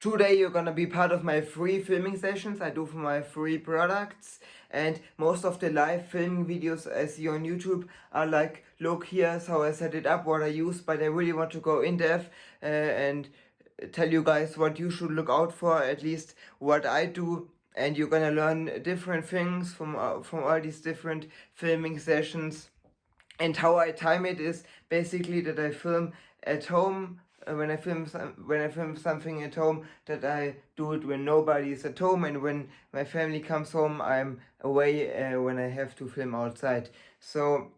Today you're gonna be part of my free filming sessions I do for my free products, and most of the live filming videos I see on YouTube are like, look, here's how I set it up, what I use, but I really want to go in depth and tell you guys what you should look out for, at least what I do, and you're gonna learn different things from all these different filming sessions. And how I time it is basically that I film at home. When I film something at home, that I do it when nobody is at home, and when my family comes home, I'm away when I have to film outside. So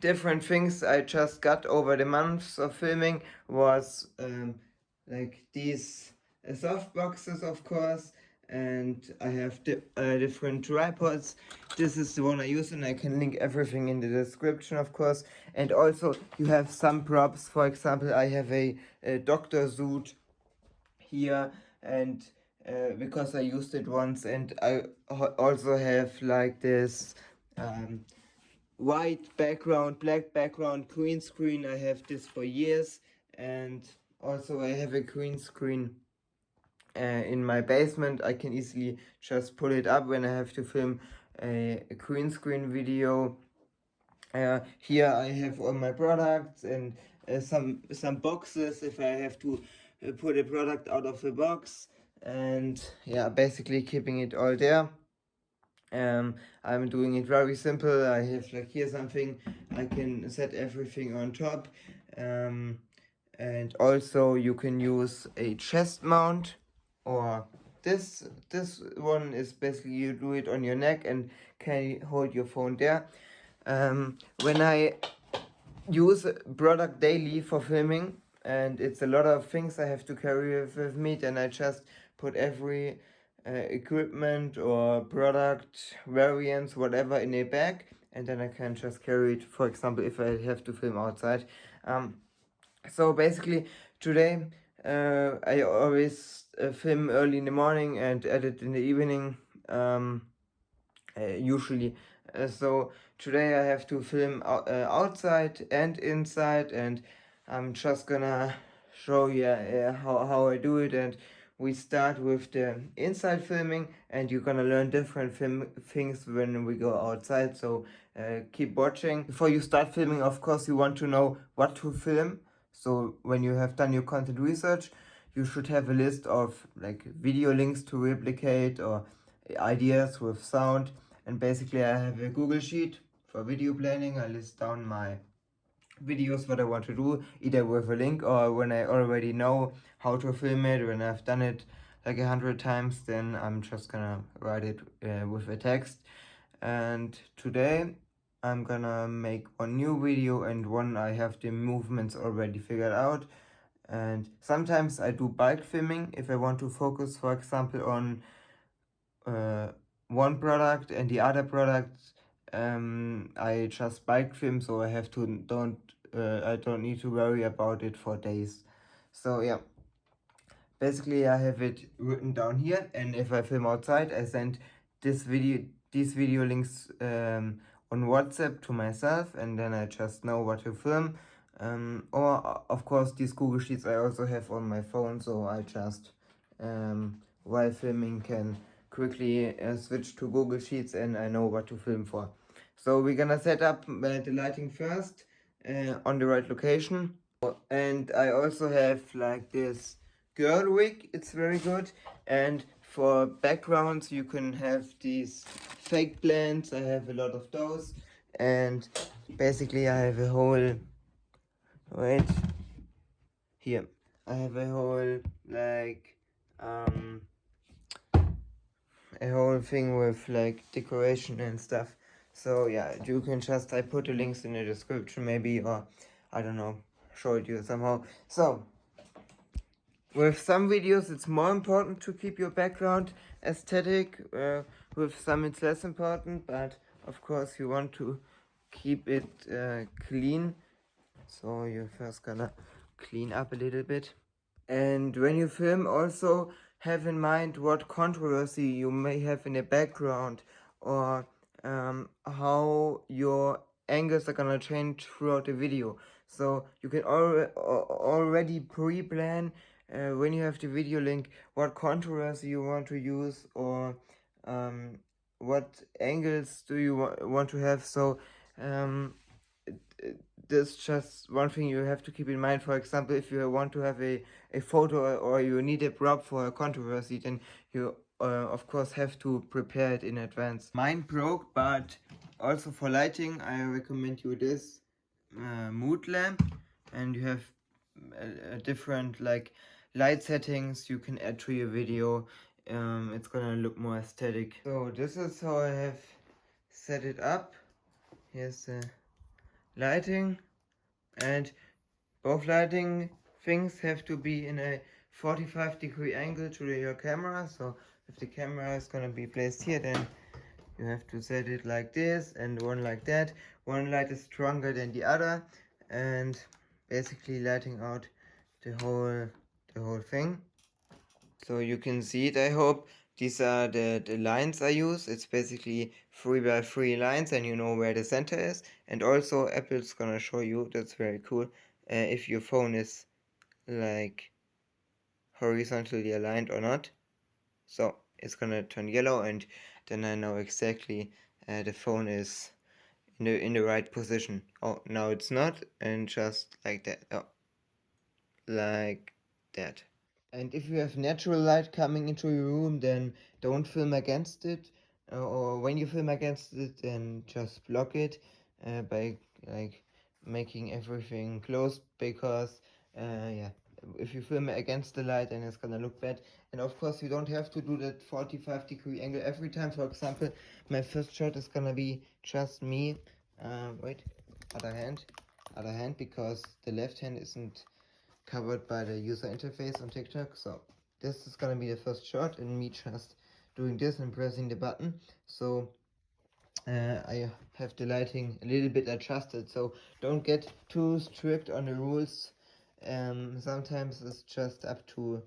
different things I just got over the months of filming was like these soft boxes, of course, and I have different tripods. This is the one I use, and I can link everything in the description, of course. And also you have some props. For example, I have a doctor suit here, and because I used it once, and I also have like this white background, black background, green screen. I have this for years, and also I have a green screen in my basement. I can easily just pull it up when I have to film a green screen video. Here I have all my products, and some boxes if I have to put a product out of the box, and yeah, basically keeping it all there. I'm doing it very simple. I have like here something, I can set everything on top. And also you can use a chest mount, or this one is basically you do it on your neck and can hold your phone there. When I use a product daily for filming, and it's a lot of things I have to carry with me, then I just put every equipment or product variants, whatever, in a bag, and then I can just carry it, for example, if I have to film outside. So basically today I always film early in the morning and edit in the evening, usually. So today I have to film outside and inside, and I'm just gonna show you how I do it. And we start with the inside filming, and you're gonna learn different things when we go outside. So keep watching. Before you start filming, of course, you want to know what to film. So when you have done your content research, you should have a list of like video links to replicate, or ideas with sound. And basically I have a Google Sheet for video planning. I list down my videos, what I want to do, either with a link or when I already know how to film it. When I've done it like 100 times, then I'm just gonna write it with a text. And today I'm gonna make one new video, and one I have the movements already figured out. And sometimes I do bulk filming if I want to focus, for example, on one product, and the other product I just bulk film, so I have to I don't need to worry about it for days. So yeah, basically I have it written down here, and if I film outside, I send these video links on WhatsApp to myself, and then I just know what to film. Or of course these Google Sheets I also have on my phone, so I just while filming can quickly switch to Google Sheets, and I know what to film for. So we're gonna set up the lighting first on the right location. And I also have like this girl wig, it's very good. And for backgrounds you can have these fake blends, I have a lot of those. And basically I have a whole, wait, here, I have a whole like a whole thing with like decoration and stuff. So yeah, you can just, I put the links in the description maybe, or I don't know, show it you somehow. So with some videos it's more important to keep your background aesthetic, with some it's less important, but of course you want to keep it clean. So you're first gonna clean up a little bit. And when you film, also have in mind what controversy you may have in the background, or how your angles are gonna change throughout the video. So you can already pre-plan when you have the video link, what contours you want to use, or what angles do you want to have. So there's just one thing you have to keep in mind. For example, if you want to have a photo or you need a prop for a controversy, then you of course have to prepare it in advance. Mine broke, but also for lighting I recommend you this mood lamp, and you have a different like light settings you can add to your video. It's gonna look more aesthetic. So this is how I have set it up. Here's the lighting, and both lighting things have to be in a 45-degree angle to your camera. So if the camera is gonna be placed here, then you have to set it like this and one like that. One light is stronger than the other, and basically lighting out the whole thing. So you can see it, I hope. These are the lines I use. It's basically 3x3 lines, and you know where the center is. And also Apple's gonna show you, that's very cool, if your phone is like horizontally aligned or not. So it's gonna turn yellow, and then I know exactly the phone is in the right position. Oh, now it's not, and just like that. Oh, like that. And if you have natural light coming into your room, then don't film against it. Or when you film against it, then just block it by like making everything closed, because yeah, if you film against the light, then it's gonna look bad. And of course, you don't have to do that 45-degree angle every time. For example, my first shot is gonna be just me. Wait, other hand, because the left hand isn't covered by the user interface on TikTok. So this is gonna be the first shot, and me just doing this and pressing the button. So I have the lighting a little bit adjusted, so don't get too strict on the rules. Sometimes it's just up to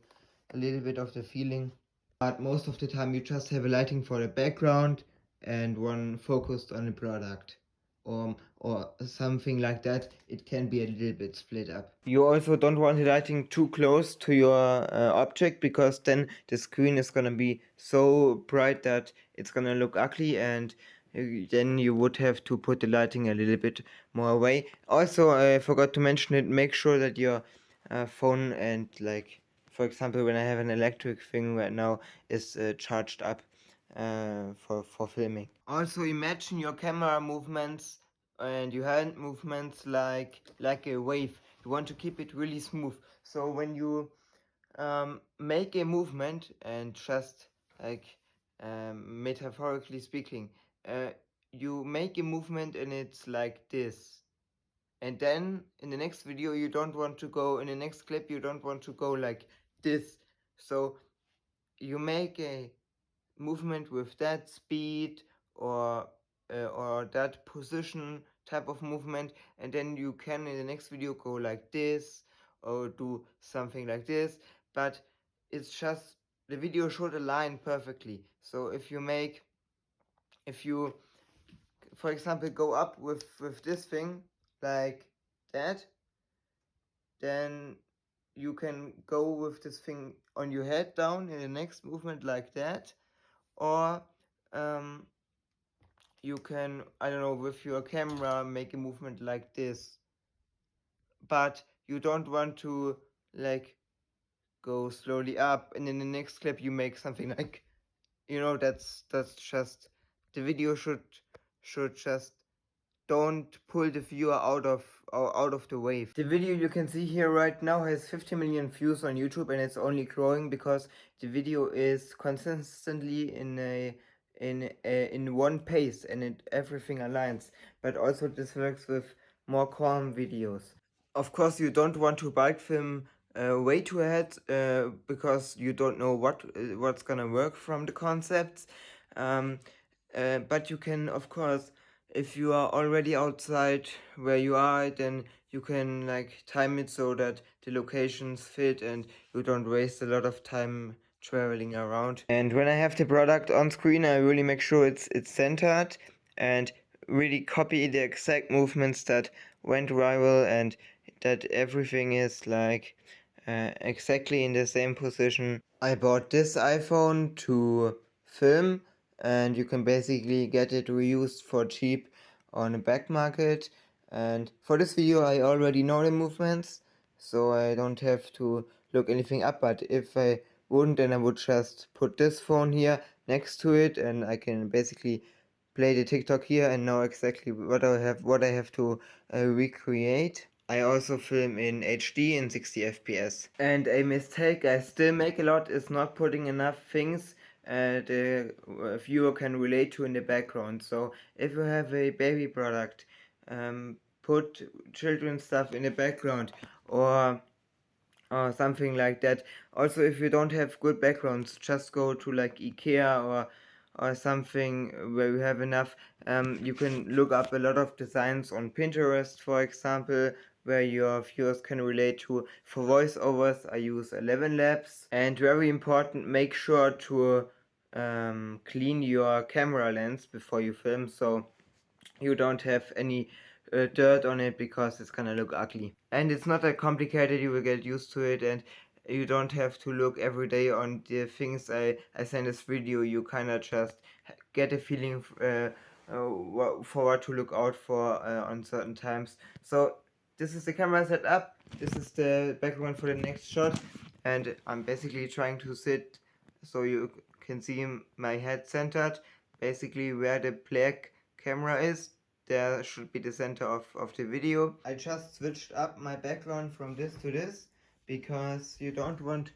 a little bit of the feeling, but most of the time you just have a lighting for the background and one focused on the product, or something like that. It can be a little bit split up. You also don't want the lighting too close to your object, because then the screen is gonna be so bright that it's gonna look ugly, and then you would have to put the lighting a little bit more away. Also, I forgot to mention it, make sure that your phone, and like for example when I have an electric thing right now, is charged up for filming. Also imagine your camera movements and your hand movements like a wave. You want to keep it really smooth. So when you make a movement, and just like metaphorically speaking, you make a movement and it's like this, and then in the next video you don't want to go, in the next clip you don't want to go like this. So you make a movement with that speed, or that position type of movement, and then you can in the next video go like this or do something like this. But it's just the video should align perfectly. So if you for example go up with this thing like that, then you can go with this thing on your head down in the next movement like that, or you can, I don't know, with your camera make a movement like this. But you don't want to like go slowly up, and in the next clip you make something like, that's just, the video should just don't pull the viewer out of the wave. The video you can see here right now has 50 million views on YouTube, and it's only growing because the video is consistently in one pace, and everything aligns. But also this works with more calm videos. Of course, you don't want to bulk film way too ahead, because you don't know what's gonna work from the concepts. Um, but you can, of course, if you are already outside where you are, then you can like time it so that the locations fit and you don't waste a lot of time traveling around. And when I have the product on screen, I really make sure it's centered, and really copy the exact movements that went viral, and that everything is like exactly in the same position. I bought this iPhone to film, and you can basically get it reused for cheap on a backmarket. And for this video I already know the movements, so I don't have to look anything up. But if I wouldn't, then I would just put this phone here next to it, and I can basically play the TikTok here and know exactly what I have to recreate. I also film in HD in 60 FPS. And a mistake I still make a lot is not putting enough things the viewer can relate to in the background. So if you have a baby product, put children's stuff in the background, or something like that. Also, if you don't have good backgrounds, just go to like IKEA or something where you have enough. You can look up a lot of designs on Pinterest, for example, where your viewers can relate to. For voiceovers, I use 11 Labs. And very important, make sure to clean your camera lens before you film, so you don't have any dirt on it, because it's gonna look ugly. And it's not that complicated, you will get used to it, and you don't have to look every day on the things I send this video. You kinda just get a feeling for what to look out for on certain times. So this is the camera setup, this is the background for the next shot, and I'm basically trying to sit so you can see my head centered. Basically where the black camera is, there should be the center of the video. I just switched up my background from this to this, because you don't want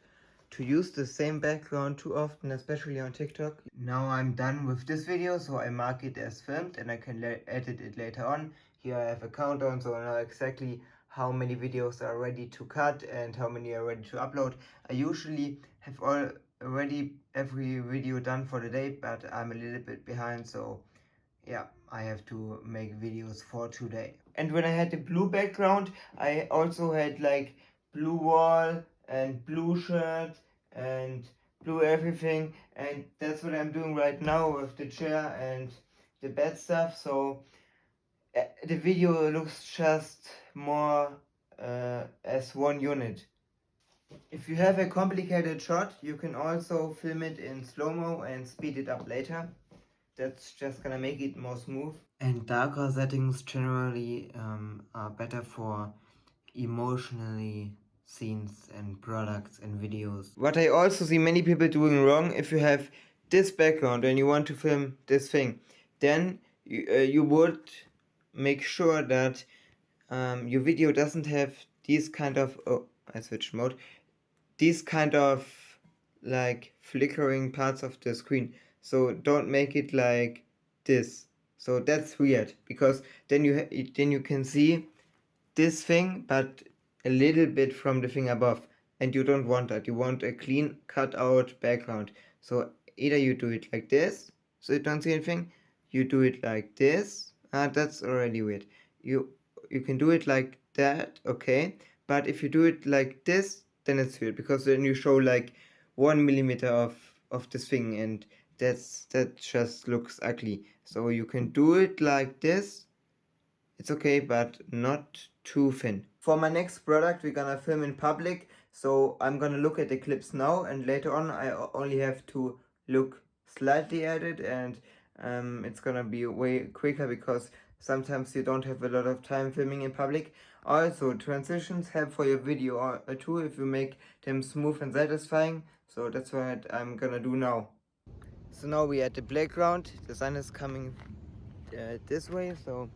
to use the same background too often, especially on TikTok. Now I'm done with this video, so I mark it as filmed and I can edit it later on. Here I have a countdown, so I know exactly how many videos are ready to cut and how many are ready to upload. I usually have already every video done for the day, but I'm a little bit behind, so yeah, I have to make videos for today. And when I had the blue background, I also had like blue wall and blue shirt and blue everything, and that's what I'm doing right now with the chair and the bed stuff. So the video looks just more as one unit. If you have a complicated shot, you can also film it in slow-mo and speed it up later. That's just gonna make it more smooth. And darker settings generally are better for emotionally scenes and products and videos. What I also see many people doing wrong, if you have this background and you want to film this thing, then you would make sure that your video doesn't have these kind of, oh, I switched mode, these kind of like flickering parts of the screen. So don't make it like this. So that's weird, because then you can see this thing, but a little bit from the thing above, and you don't want that. You want a clean cut out background. So either you do it like this, so you don't see anything. You do it like this. That's already weird. You you can do it like that, okay. But if you do it like this, then it's weird, because then you show like 1 millimeter of this thing, and that just looks ugly. So you can do it like this, it's okay, but not too thin. For my next product, we're gonna film in public, so I'm gonna look at the clips now, and later on I only have to look slightly at it, and it's gonna be way quicker, because sometimes you don't have a lot of time filming in public. Also, transitions help for your video too, if you make them smooth and satisfying, so that's what I'm gonna do now. So now we're at the playground, the sun is coming this way, so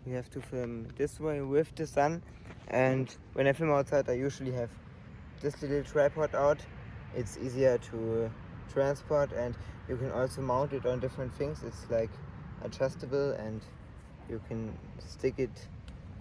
we have to film this way with the sun. And when I film outside, I usually have this little tripod out. It's easier to transport, and you can also mount it on different things. It's like adjustable, and you can stick it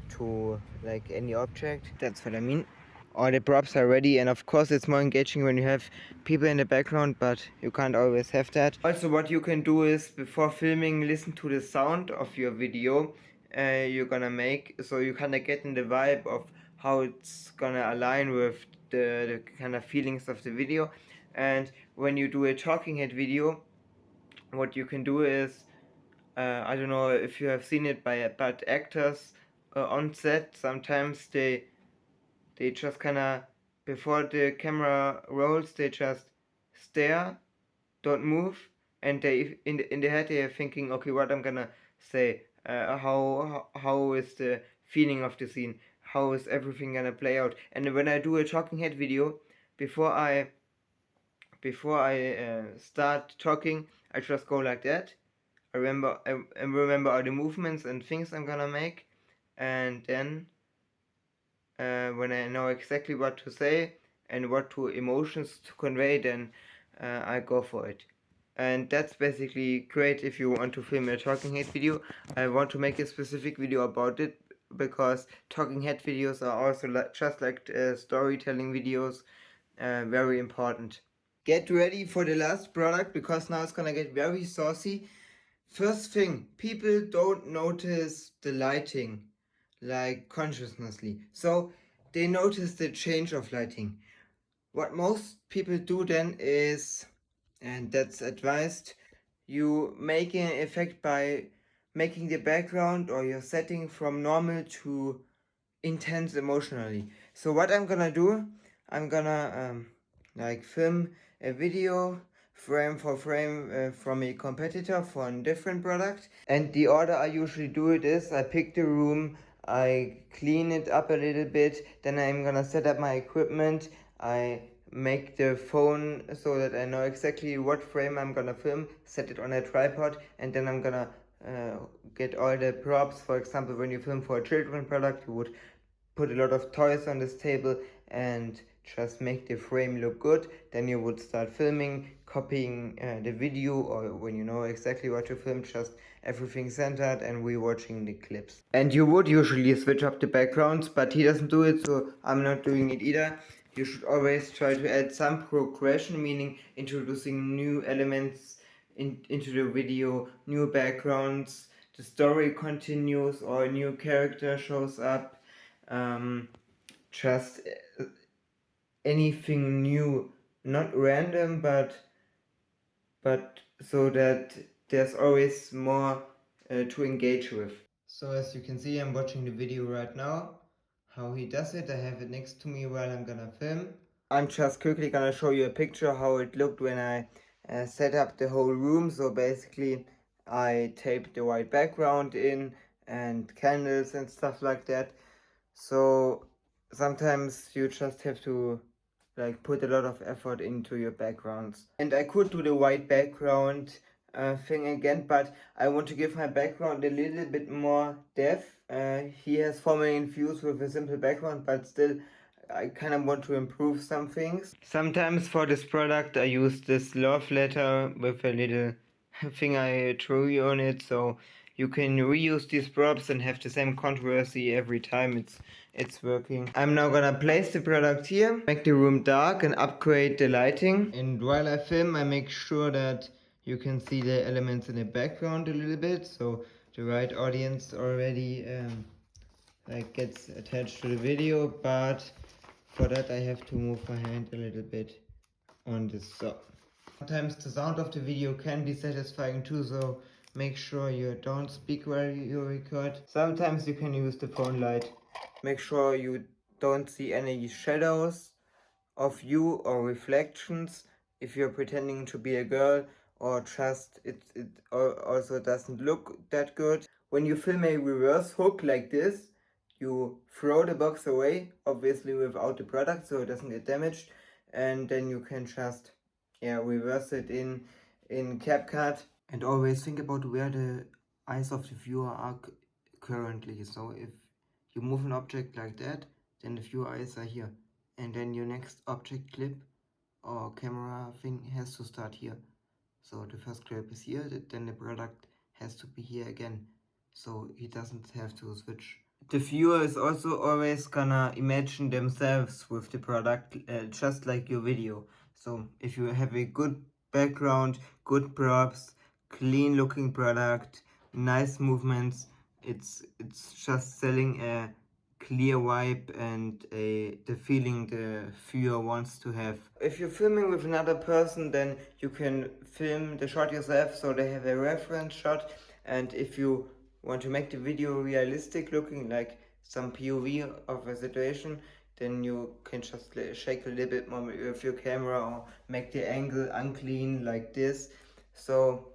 to like any object. That's what I mean. All the props are ready, and of course it's more engaging when you have people in the background, but you can't always have that. Also, what you can do is, before filming, listen to the sound of your video you're gonna make, so you kind of get in the vibe of how it's gonna align with the kind of feelings of the video. And when you do a talking head video, what you can do is, I don't know if you have seen it, but actors on set, sometimes they just kind of before the camera rolls, they just stare, don't move, and they in the head they are thinking, okay, what I'm gonna say, how is the feeling of the scene, how is everything gonna play out. And when I do a talking head video, before I start talking, I just go like that. I remember all the movements and things I'm gonna make, and then when I know exactly what to say and what to emotions to convey, then I go for it. And that's basically great if you want to film a talking head video. I want to make a specific video about it because talking head videos are also just like storytelling videos, very important. Get ready for the last product because now it's gonna get very saucy. First thing, people don't notice the lighting like consciously. So they notice the change of lighting. What most people do then is, and that's advised, you make an effect by making the background or your setting from normal to intense emotionally. So what I'm gonna do, I'm gonna like film a video frame for frame from a competitor for a different product. And the order I usually do it is I pick the room, I clean it up a little bit, then I'm gonna set up my equipment, I make the phone so that I know exactly what frame I'm gonna film, set it on a tripod, and then I'm gonna get all the props. For example, when you film for a children product, you would put a lot of toys on this table and just make the frame look good. Then you would start filming, copying the video, or when you know exactly what to film, just everything centered and rewatching the clips. And you would usually switch up the backgrounds, but he doesn't do it, so I'm not doing it either. You should always try to add some progression, meaning introducing new elements into the video, new backgrounds, the story continues or a new character shows up, just anything new, not random, but so that there's always more to engage with. So as you can see, I'm watching the video right now, how he does it. I have it next to me while I'm gonna film. I'm just quickly gonna show you a picture how it looked when I set up the whole room. So basically I taped the white background in and candles and stuff like that. So sometimes you just have to like put a lot of effort into your backgrounds. And I could do the white background thing again, but I want to give my background a little bit more depth. He has 4 million views with a simple background, but still I kind of want to improve some things. Sometimes for this product I use this love letter with a little thing I drew you on it, so you can reuse these props and have the same controversy every time. It's working. I'm now gonna place the product here, make the room dark and upgrade the lighting. And while I film, I make sure that you can see the elements in the background a little bit, so the right audience already like gets attached to the video. But for that I have to move my hand a little bit on this. So sometimes the sound of the video can be satisfying too, so make sure you don't speak while you record. Sometimes you can use the phone light. Make sure you don't see any shadows of you or reflections if you're pretending to be a girl, or just it also doesn't look that good. When you film a reverse hook like this, you throw the box away, obviously without the product so it doesn't get damaged, and then you can just reverse it in CapCut. And always think about where the eyes of the viewer are currently. So if you move an object like that, then the viewer eyes are here, and then your next object clip or camera thing has to start here. So the first clip is here, then the product has to be here again, so he doesn't have to switch. The viewer is also always gonna imagine themselves with the product, just like your video. So if you have a good background, good props, clean looking product, nice movements, it's just selling a clear vibe and the feeling the viewer wants to have. If you're filming with another person, then you can film the shot yourself so they have a reference shot. And if you want to make the video realistic looking, like some POV of a situation, then you can just shake a little bit more with your camera or make the angle unclean like this. So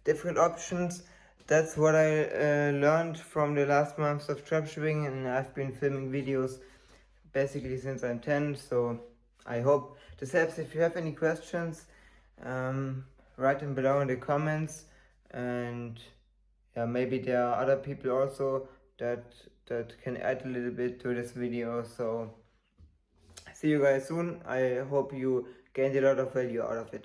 different options. That's what I learned from the last months of dropshipping, and I've been filming videos basically since I'm 10. So I hope this helps. If you have any questions, write them below in the comments. And yeah, maybe there are other people also that can add a little bit to this video. So see you guys soon. I hope you gained a lot of value out of it.